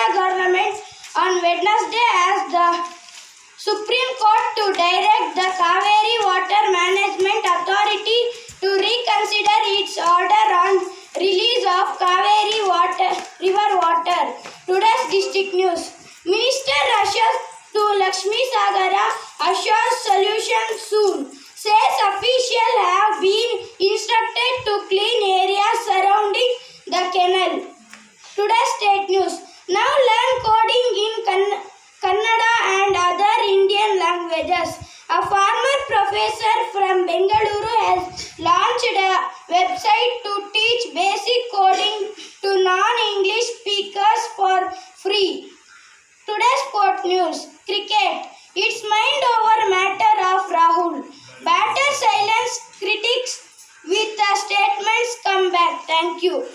Karnataka government on Wednesday asked the Supreme Court to direct the Kaveri Water Management Authority to reconsider its order on release of Kaveri river water. Today's district news. Minister rushes to Lakshmi Sagara, assures solution soon. Says officials have been instructed to clean areas surrounding the canal. Today's state news. Now learn coding in Kannada and other Indian languages. A former professor from Bengaluru has launched a website to teach basic coding to non-English speakers for free. Today's sport news. Cricket. It's mind over matter of Rahul. Batter silence critics with a statement's comeback. Thank you.